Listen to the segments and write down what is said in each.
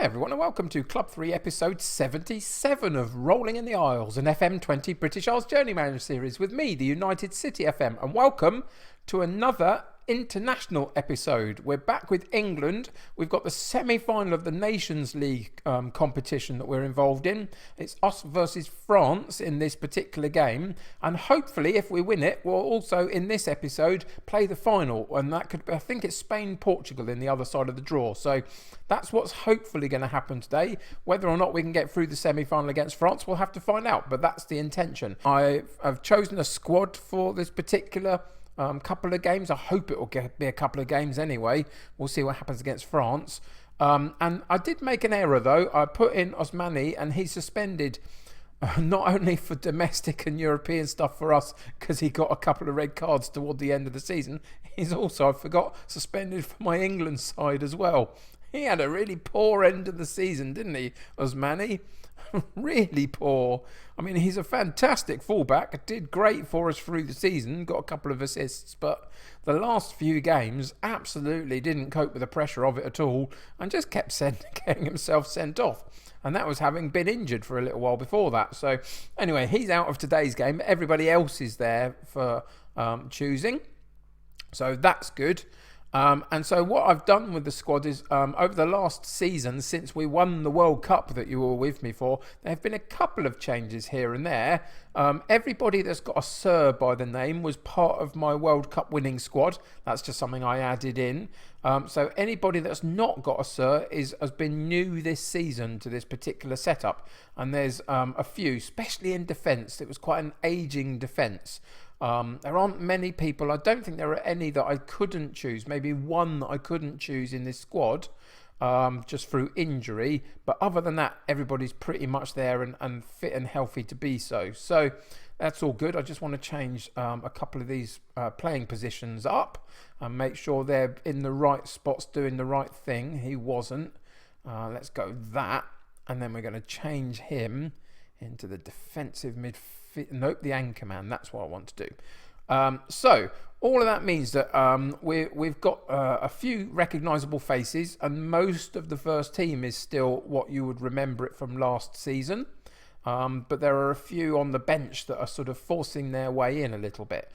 Hi everyone and welcome to Club 3 episode 77 of Rolling in the Isles, an FM20 British Isles Journeyman series with me, the United City FM, and welcome to another international episode. We're back with England. We've got the semi-final of the Nations League competition that we're involved in. It's us versus France in this particular game, and hopefully if we win it, we'll also in this episode play the final, and that could be, I think it's Spain-Portugal in the other side of the draw. So that's what's hopefully going to happen today. Whether or not we can get through the semi-final against France, we'll have to find out, but that's the intention. I've chosen a squad for this particular couple of games. I hope it will be a couple of games anyway. We'll see what happens against France. And I did make an error though. I put in Osmani and he's suspended not only for domestic and European stuff for us because he got a couple of red cards toward the end of the season. He's also, I forgot, suspended for my England side as well. He had a really poor end of the season, didn't he, Osmani? Really poor. I mean, he's a fantastic fullback, did great for us through the season, got a couple of assists, but the last few games absolutely didn't cope with the pressure of it at all and just kept getting himself sent off. And that was having been injured for a little while before that. So anyway, he's out of today's game. Everybody else is there for choosing. So that's good. And so what I've done with the squad is over the last season, since we won the World Cup that you were with me for, there have been a couple of changes here and there. Everybody that's got a Sir by the name was part of my World Cup winning squad. That's just something I added in. So anybody that's not got a Sir has been new this season to this particular setup. And there's a few, especially in defence. It was quite an ageing defence. There aren't many people. I don't think there are any that I couldn't choose. Maybe one that I couldn't choose in this squad just through injury. But other than that, everybody's pretty much there and fit and healthy to be so. So that's all good. I just want to change a couple of these playing positions up and make sure they're in the right spots doing the right thing. He wasn't. Let's go that. And then we're going to change him into the defensive midfield. Nope, the anchor man. That's what I want to do. So all of that means that we've got a few recognisable faces, and most of the first team is still what you would remember it from last season. But there are a few on the bench that are sort of forcing their way in a little bit.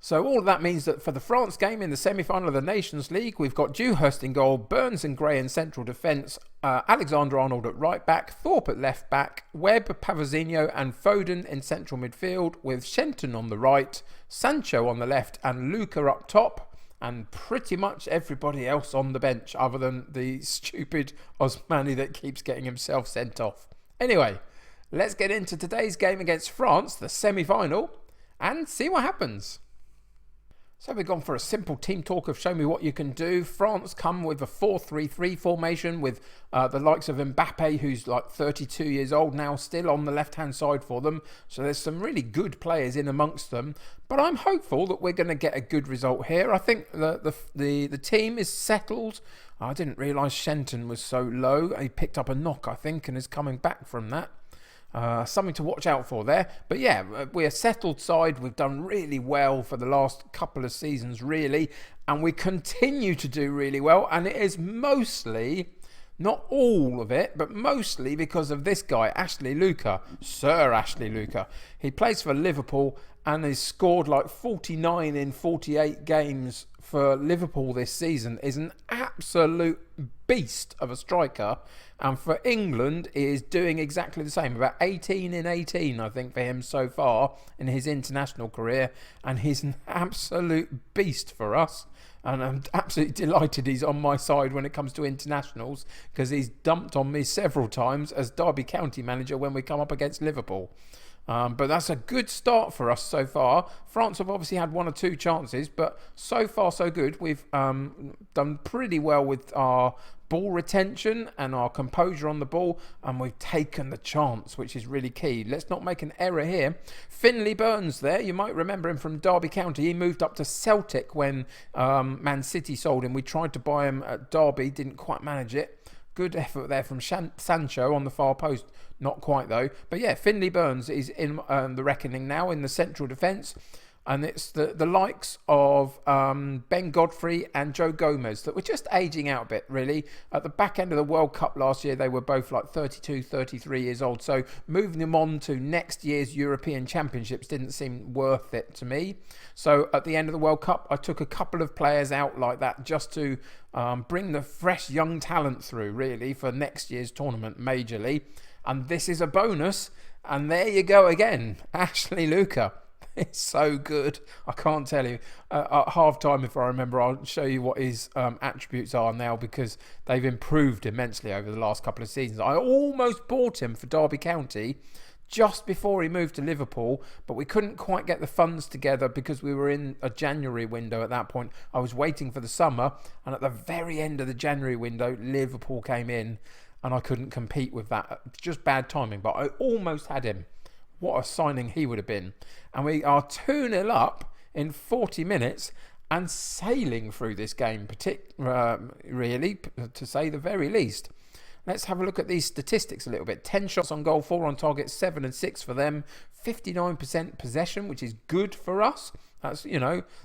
So all of that means that for the France game in the semi-final of the Nations League, we've got Dewhurst in goal, Burns and Gray in central defence, Alexander-Arnold at right back, Thorpe at left back, Webb, Pavazinho and Foden in central midfield, with Shenton on the right, Sancho on the left and Luca up top, and pretty much everybody else on the bench other than the stupid Osmani that keeps getting himself sent off. Anyway, let's get into today's game against France, the semi-final, and see what happens. So we've gone for a simple team talk of show me what you can do. France come with a 4-3-3 formation with the likes of Mbappe, who's like 32 years old now, still on the left-hand side for them. So there's some really good players in amongst them. But I'm hopeful that we're going to get a good result here. I think the team is settled. I didn't realise Shenton was so low. He picked up a knock, I think, and is coming back from that. Something to watch out for there. But yeah, we're a settled side. We've done really well for the last couple of seasons, really. And we continue to do really well. And it is mostly, not all of it, but mostly because of this guy, Ashley Luca, Sir Ashley Luca. He plays for Liverpool and has scored like 49 in 48 games for Liverpool this season. Is an absolute beast of a striker. And for England, he is doing exactly the same. About 18 in 18, I think, for him so far in his international career. And he's an absolute beast for us. And I'm absolutely delighted he's on my side when it comes to internationals, because he's dumped on me several times as Derby County manager when we come up against Liverpool. But that's a good start for us so far. France have obviously had one or two chances, but so far so good. We've done pretty well with our ball retention and our composure on the ball, and we've taken the chance, which is really key. Let's not make an error here. Finley Burns there, you might remember him from Derby County. He moved up to Celtic when Man City sold him. We tried to buy him at Derby, didn't quite manage it. Good effort there from Sancho on the far post. Not quite though. But yeah, Finley Burns is in the reckoning now in the central defence. And it's the likes of Ben Godfrey and Joe Gomez that were just aging out a bit, really. At the back end of the World Cup last year, they were both like 32, 33 years old. So moving them on to next year's European Championships didn't seem worth it to me. So at the end of the World Cup, I took a couple of players out like that just to bring the fresh young talent through, really, for next year's tournament majorly. And this is a bonus. And there you go again, Ashley Luca. It's so good. I can't tell you. At half time, if I remember, I'll show you what his attributes are now, because they've improved immensely over the last couple of seasons. I almost bought him for Derby County just before he moved to Liverpool, but we couldn't quite get the funds together because we were in a January window at that point. I was waiting for the summer, and at the very end of the January window, Liverpool came in, and I couldn't compete with that. Just bad timing, but I almost had him. What a signing he would have been. And we are 2-0 up in 40 minutes and sailing through this game, really, to say the very least. Let's have a look at these statistics a little bit. 10 shots on goal, 4 on target, 7 and 6 for them. 59% possession, which is good for us. That's,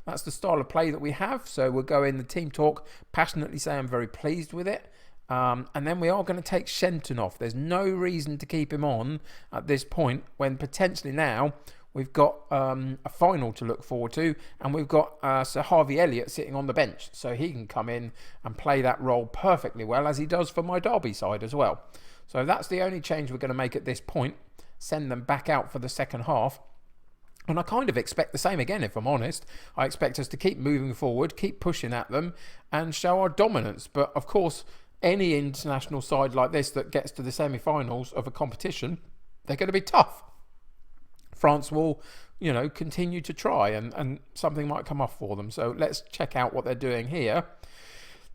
that's the style of play that we have. So we'll go in the team talk, passionately say I'm very pleased with it. And then we are going to take Shenton off. There's no reason to keep him on at this point, when potentially now we've got a final to look forward to, and we've got Sir Harvey Elliott sitting on the bench, so he can come in and play that role perfectly well, as he does for my Derby side as well. So that's the only change we're going to make at this point. Send them back out for the second half. And I kind of expect the same again, if I'm honest. I expect us to keep moving forward, keep pushing at them, and show our dominance. But of course, any international side like this that gets to the semi-finals of a competition, they're going to be tough. France will, continue to try, and something might come off for them. So let's check out what they're doing here.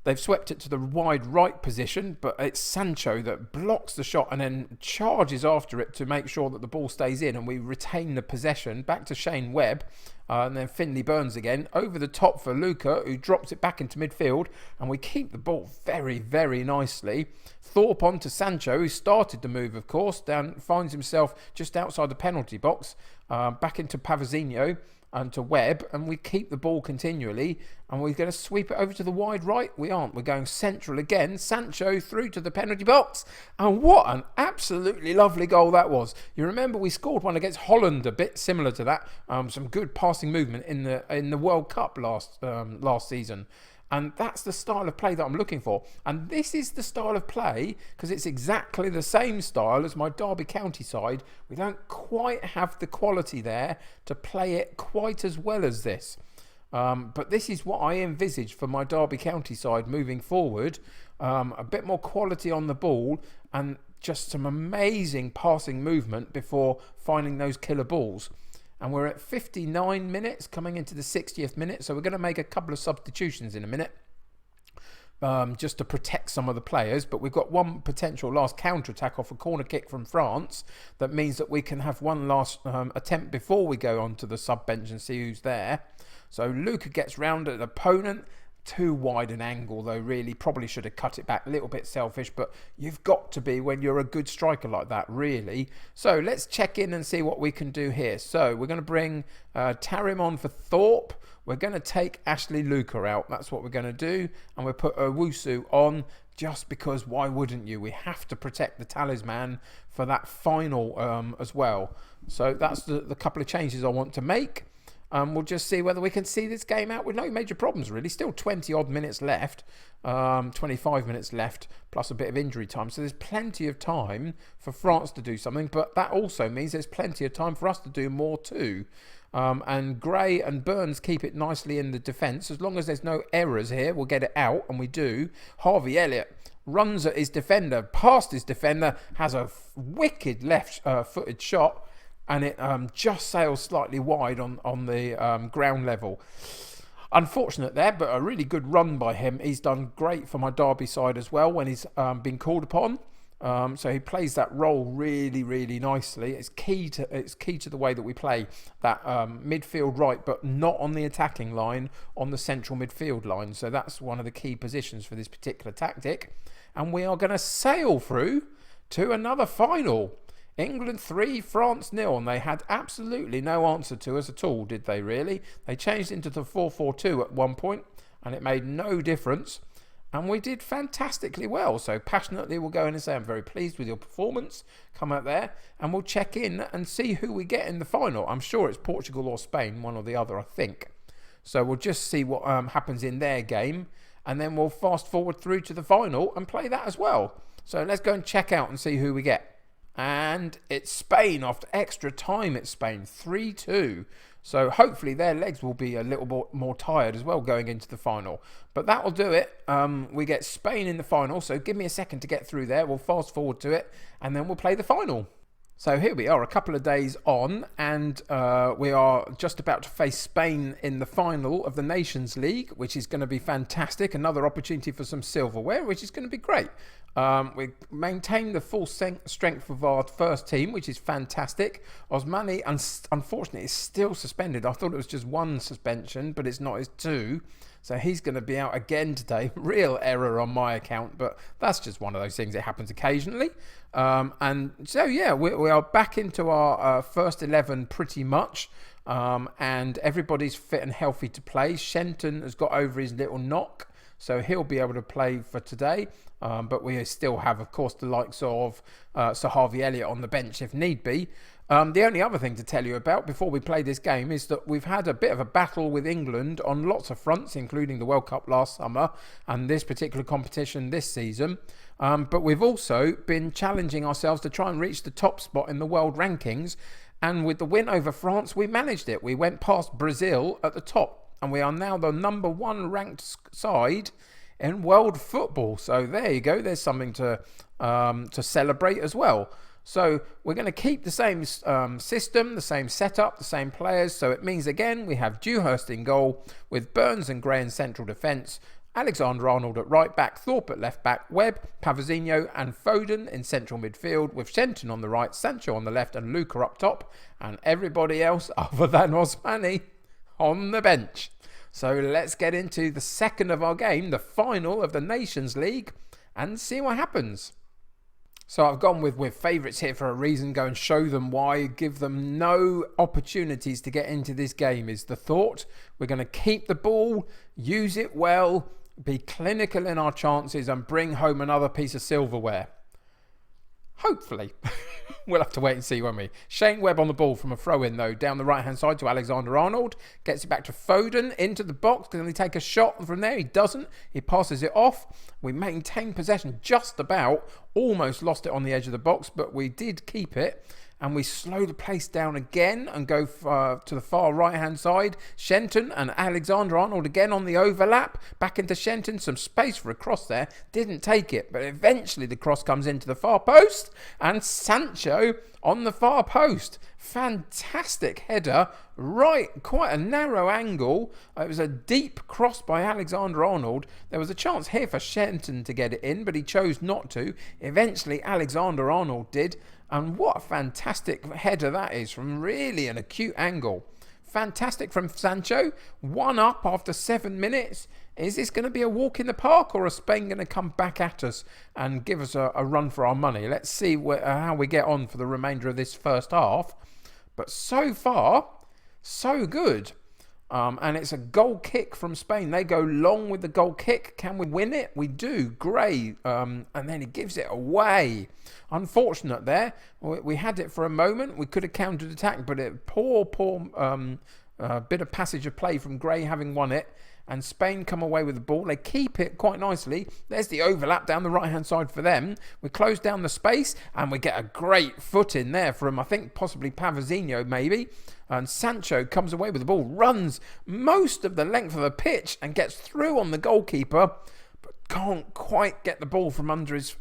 They've swept it to the wide right position, but it's Sancho that blocks the shot and then charges after it to make sure that the ball stays in, and we retain the possession. Back to Shane Webb, and then Finley Burns again. Over the top for Luca, who drops it back into midfield, and we keep the ball very, very nicely. Thorpe on to Sancho, who started the move, of course, finds himself just outside the penalty box. Back into Pavazinho and to Webb, and we keep the ball continually, and we're going to sweep it over to the wide right. We aren't. We're going central again. Sancho through to the penalty box, and what an absolutely lovely goal that was. You remember we scored one against Holland, a bit similar to that. Some good passing movement in the World Cup last season. And that's the style of play that I'm looking for. And this is the style of play, because it's exactly the same style as my Derby County side. We don't quite have the quality there to play it quite as well as this. But this is what I envisage for my Derby County side moving forward. A bit more quality on the ball, and just some amazing passing movement before finding those killer balls. And we're at 59 minutes, coming into the 60th minute. So we're going to make a couple of substitutions in a minute, just to protect some of the players. But we've got one potential last counter-attack off a corner kick from France. That means that we can have one last attempt before we go on to the sub-bench and see who's there. So Luca gets round at an opponent. Too wide an angle, though, really. Probably should have cut it back. A little bit selfish, but you've got to be when you're a good striker like that, really. So let's check in and see what we can do here. So we're going to bring Tarim on for Thorpe. We're going to take Ashley Luca out. That's what we're going to do. And we'll put Owusu on, just because why wouldn't you? We have to protect the talisman for that final as well. So that's the couple of changes I want to make. We'll just see whether we can see this game out with no major problems, really. Still 20 odd minutes left, 25 minutes left, plus a bit of injury time. So there's plenty of time for France to do something, but that also means there's plenty of time for us to do more too. And Gray and Burns keep it nicely in the defence. As long as there's no errors here, we'll get it out, and we do. Harvey Elliott runs at his defender, past his defender, has a wicked left-footed shot, and it just sails slightly wide on the ground level. Unfortunate there, but a really good run by him. He's done great for my Derby side as well when he's been called upon. So he plays that role really, really nicely. It's key to the way that we play that midfield right, but not on the attacking line, on the central midfield line. So that's one of the key positions for this particular tactic. And we are going to sail through to another final. England 3, France 0, and they had absolutely no answer to us at all, did they really? They changed into the 4-4-2 at one point, and it made no difference. And we did fantastically well. So passionately, we'll go in and say, I'm very pleased with your performance. Come out there and we'll check in and see who we get in the final. I'm sure it's Portugal or Spain, one or the other, I think. So we'll just see what happens in their game. And then we'll fast forward through to the final and play that as well. So let's go and check out and see who we get. And it's Spain. After extra time, it's Spain 3-2. So hopefully their legs will be a little bit more tired as well going into the final. But that will do it. We get Spain in the final. So give me a second to get through there. We'll fast forward to it and then we'll play the final. So here we are, a couple of days on, and we are just about to face Spain in the final of the Nations League, which is going to be fantastic. Another opportunity for some silverware, which is going to be great. We maintain the full strength of our first team, which is fantastic. Osmani, unfortunately, is still suspended. I thought it was just one suspension, but it's not, it's two. So he's going to be out again today. Real error on my account, but that's just one of those things that happens occasionally. And so, yeah, we are back into our first 11 pretty much. And everybody's fit and healthy to play. Shenton has got over his little knock, so he'll be able to play for today. But we still have, of course, the likes of Sir Harvey Elliott on the bench if need be. The only other thing to tell you about before we play this game is that we've had a bit of a battle with England on lots of fronts, including the World Cup last summer and this particular competition this season. But we've also been challenging ourselves to try and reach the top spot in the world rankings. And with the win over France, we managed it. We went past Brazil at the top, and we are now the number one ranked side in world football. So there you go. There's something to celebrate as well. So we're going to keep the same system, the same setup, the same players. So it means, again, we have Dewhurst in goal with Burns and Gray in central defence, Alexander-Arnold at right back, Thorpe at left back, Webb, Pavazinho and Foden in central midfield with Shenton on the right, Sancho on the left and Luca up top, and everybody else other than Osmani on the bench. So let's get into the second of our game, the final of the Nations League, and see what happens. So I've gone with favourites here for a reason. Go and show them why. Give them no opportunities to get into this game is the thought. We're going to keep the ball, use it well, be clinical in our chances and bring home another piece of silverware. Hopefully. We'll have to wait and see, won't we? Shane Webb on the ball from a throw-in, though, down the right-hand side to Alexander-Arnold. Gets it back to Foden, into the box. Can he take a shot from there? He doesn't. He passes it off. We maintain possession just about. Almost lost it on the edge of the box, but we did keep it. And we slow the pace down again and go to the far right-hand side. Shenton and Alexander-Arnold again on the overlap. Back into Shenton. Some space for a cross there. Didn't take it, but eventually the cross comes into the far post. And Sancho on the far post. Fantastic header. Right, quite a narrow angle. It was a deep cross by Alexander-Arnold. There was a chance here for Shenton to get it in, but he chose not to. Eventually, Alexander-Arnold did. And what a fantastic header that is from really an acute angle. Fantastic from Sancho. 1 up after 7 minutes. Is this going to be a walk in the park, or is Spain going to come back at us and give us a run for our money? Let's see how we get on for the remainder of this first half. But so far, so good. And it's a goal kick from Spain. They go long with the goal kick. Can we win it? We do. Gray. And then he gives it away. Unfortunate there. We had it for a moment. We could have countered attack, but poor bit of passage of play from Gray having won it. And Spain come away with the ball. They keep it quite nicely. There's the overlap down the right-hand side for them. We close down the space and we get a great foot in there from, I think, possibly Pavazinho maybe. And Sancho comes away with the ball, runs most of the length of the pitch and gets through on the goalkeeper, but can't quite get the ball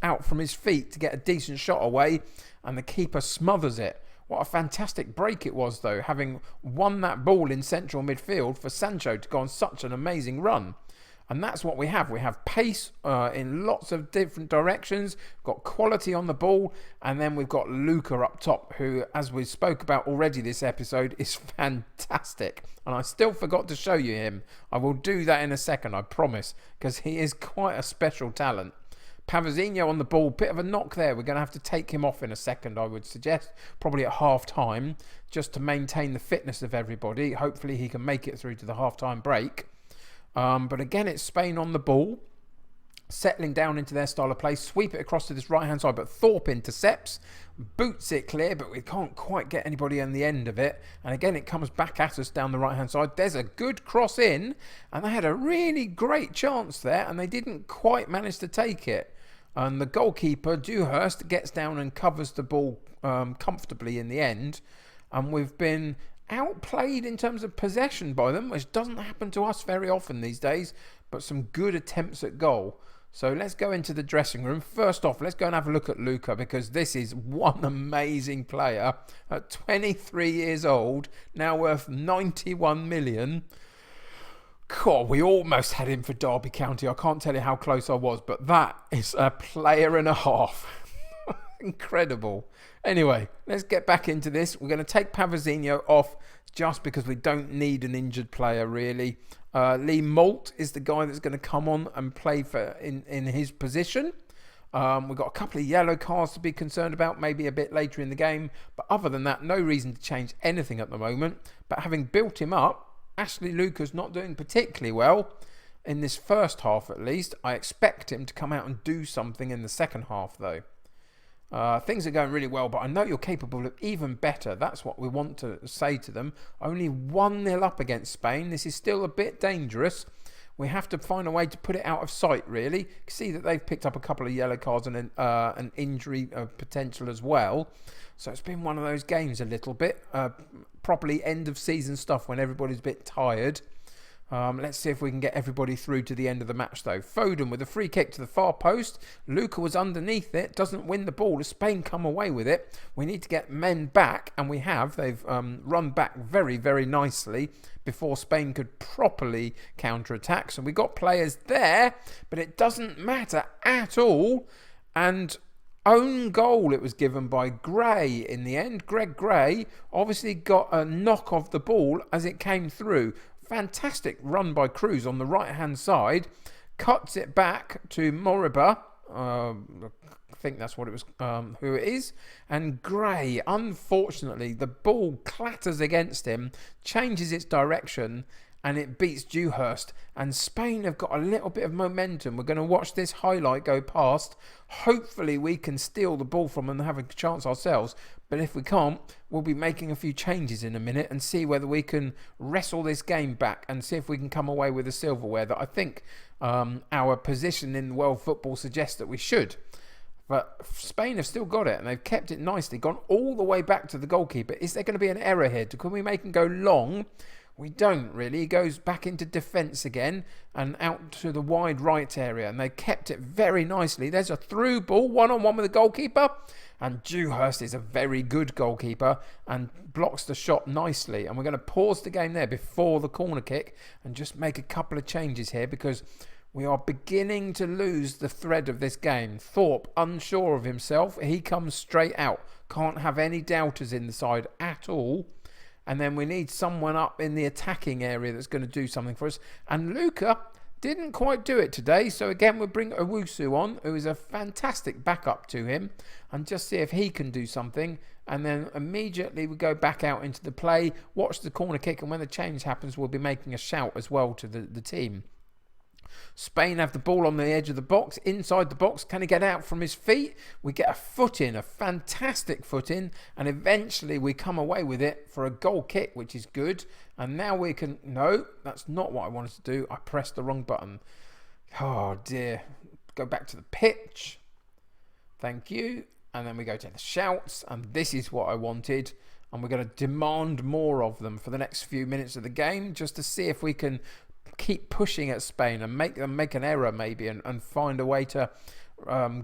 out from his feet to get a decent shot away. And the keeper smothers it. What a fantastic break it was, though, having won that ball in central midfield for Sancho to go on such an amazing run. And that's what we have. We have pace in lots of different directions, got quality on the ball, and then we've got Luca up top, who, as we spoke about already this episode, is fantastic. And I still forgot to show you him. I will do that in a second, I promise, because he is quite a special talent. Pavazinho on the ball, bit of a knock there. We're going to have to take him off in a second, I would suggest, probably at half-time, just to maintain the fitness of everybody. Hopefully he can make it through to the half-time break. But again, it's Spain on the ball, settling down into their style of play, sweep it across to this right-hand side, but Thorpe intercepts, boots it clear, but we can't quite get anybody on the end of it. And again, it comes back at us down the right-hand side. There's a good cross in, and they had a really great chance there, and they didn't quite manage to take it. And the goalkeeper, Dewhurst, gets down and covers the ball comfortably in the end. And we've been outplayed in terms of possession by them, which doesn't happen to us very often these days, but some good attempts at goal. So let's go into the dressing room. First off, let's go and have a look at Luca, because this is one amazing player at 23 years old, now worth 91 million. God, we almost had him for Derby County. I can't tell you how close I was, but that is a player and a half. Incredible. Anyway, let's get back into this. We're going to take Pavazinho off just because we don't need an injured player, really. Lee Malt is the guy that's going to come on and play for in his position. We've got a couple of yellow cards to be concerned about, maybe a bit later in the game. But other than that, no reason to change anything at the moment. But having built him up, Ashley Luca's not doing particularly well in this first half, at least. I expect him to come out and do something in the second half, though. Things are going really well, but I know you're capable of even better. That's what we want to say to them. Only 1-0 up against Spain. This is still a bit dangerous. We have to find a way to put it out of sight, really. You can see that they've picked up a couple of yellow cards and an injury potential as well. So it's been one of those games a little bit. Properly end of season stuff when everybody's a bit tired. Let's see if we can get everybody through to the end of the match, though. Foden with a free kick to the far post. Luca was underneath it, doesn't win the ball. As Spain come away with it, we need to get men back, and we have. They've run back very, very nicely before Spain could properly counter-attack. So we got players there, but it doesn't matter at all. And own goal it was given by Gray in the end. Greg Gray obviously got a knock of the ball as it came through. Fantastic run by Cruz on the right-hand side. Cuts it back to Moriba. I think that's what it was, who it is. And Gray, unfortunately, the ball clatters against him, changes its direction, and it beats Dewhurst. And Spain have got a little bit of momentum. We're going to watch this highlight go past. Hopefully we can steal the ball from them and have a chance ourselves. But if we can't, we'll be making a few changes in a minute and see whether we can wrestle this game back and see if we can come away with the silverware that I think our position in world football suggests that we should. But Spain have still got it, and they've kept it nicely, gone all the way back to the goalkeeper. Is there going to be an error here? Can we make him go long? We don't really. He goes back into defence again and out to the wide right area, and they kept it very nicely. There's a through ball, one-on-one with the goalkeeper, and Dewhurst is a very good goalkeeper and blocks the shot nicely. And we're going to pause the game there before the corner kick and just make a couple of changes here, because we are beginning to lose the thread of this game. Thorpe, unsure of himself, he comes straight out. Can't have any doubters in the side at all. And then we need someone up in the attacking area that's going to do something for us. And Luca didn't quite do it today. So again, we'll bring Owusu on, who is a fantastic backup to him, and just see if he can do something. And then immediately we go back out into the play, watch the corner kick, and when the change happens, we'll be making a shout as well to the team. Spain have the ball on the edge of the box, inside the box. Can he get out from his feet? We get a foot in, a fantastic foot in, and eventually we come away with it for a goal kick, which is good. And now we can... No, that's not what I wanted to do. I pressed the wrong button. Oh dear. Go back to the pitch. Thank you. And then we go to the shouts, and this is what I wanted. And we're going to demand more of them for the next few minutes of the game, just to see if we can keep pushing at Spain and make them make an error maybe, and find a way to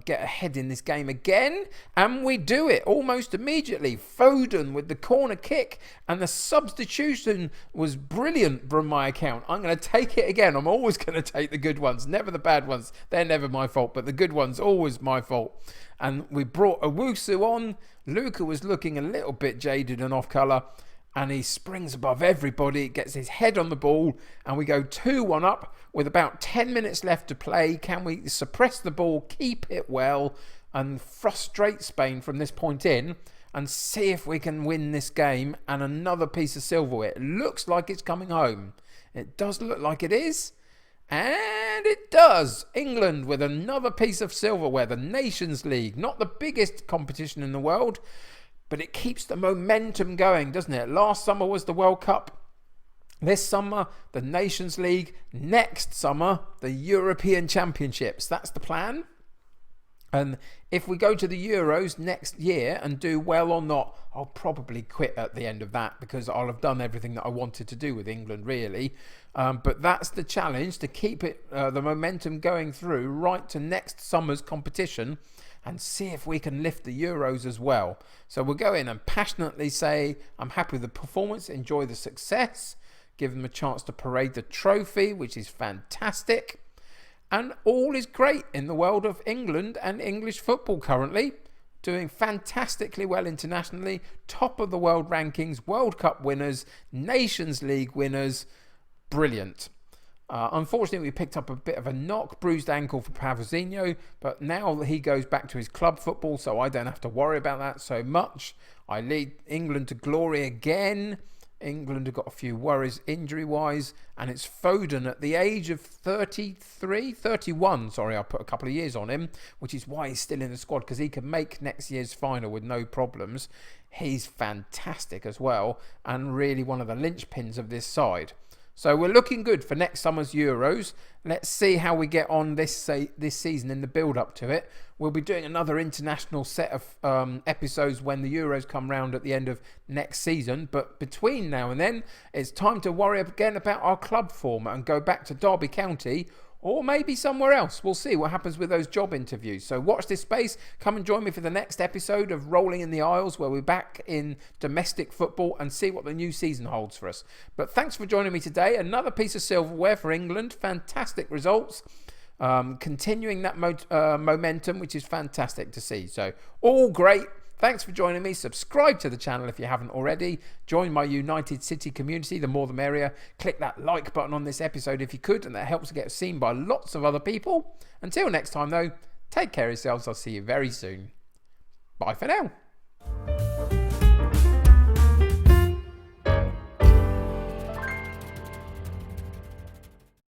get ahead in this game again. And we do it almost immediately. Foden with the corner kick, and the substitution was brilliant from my account. I'm going to take it again. I'm always going to take the good ones, never the bad ones. They're never my fault, but the good ones always my fault. And we brought Owusu on. Luca was looking a little bit jaded and off colour, and he springs above everybody, gets his head on the ball, and we go 2-1 up with about 10 minutes left to play. Can we suppress the ball, keep it well, and frustrate Spain from this point in, and see if we can win this game and another piece of silverware? It looks like it's coming home. It does look like it is. And it does. England with another piece of silverware. The Nations League. Not the biggest competition in the world, but it keeps the momentum going, doesn't it? Last summer was the World Cup. This summer, the Nations League. Next summer, the European Championships. That's the plan. And if we go to the Euros next year and do well or not, I'll probably quit at the end of that, because I'll have done everything that I wanted to do with England, really. But that's the challenge, to keep it the momentum going through right to next summer's competition, and see if we can lift the Euros as well. So we'll go in and passionately say, I'm happy with the performance, enjoy the success, give them a chance to parade the trophy, which is fantastic. And all is great in the world of England and English football currently. Doing fantastically well internationally. Top of the world rankings, World Cup winners, Nations League winners. Brilliant. Unfortunately, we picked up a bit of a knock, bruised ankle for Pavazinho, but now he goes back to his club football, so I don't have to worry about that so much. I lead England to glory again. England have got a few worries injury-wise, and it's Foden at the age of 31, I put a couple of years on him, which is why he's still in the squad, because he can make next year's final with no problems. He's fantastic as well, and really one of the linchpins of this side. So we're looking good for next summer's Euros. Let's see how we get on this season in the build-up to it. We'll be doing another international set of episodes when the Euros come round at the end of next season. But between now and then, it's time to worry again about our club form and go back to Derby County, or maybe somewhere else. We'll see what happens with those job interviews. So watch this space. Come and join me for the next episode of Rolling in the Isles, where we're back in domestic football and see what the new season holds for us. But thanks for joining me today. Another piece of silverware for England. Fantastic results. Continuing that momentum, which is fantastic to see. So all great. Thanks for joining me. Subscribe to the channel if you haven't already. Join my United City community, the more the merrier. Click that like button on this episode if you could, and that helps to get seen by lots of other people. Until next time though, take care of yourselves. I'll see you very soon. Bye for now.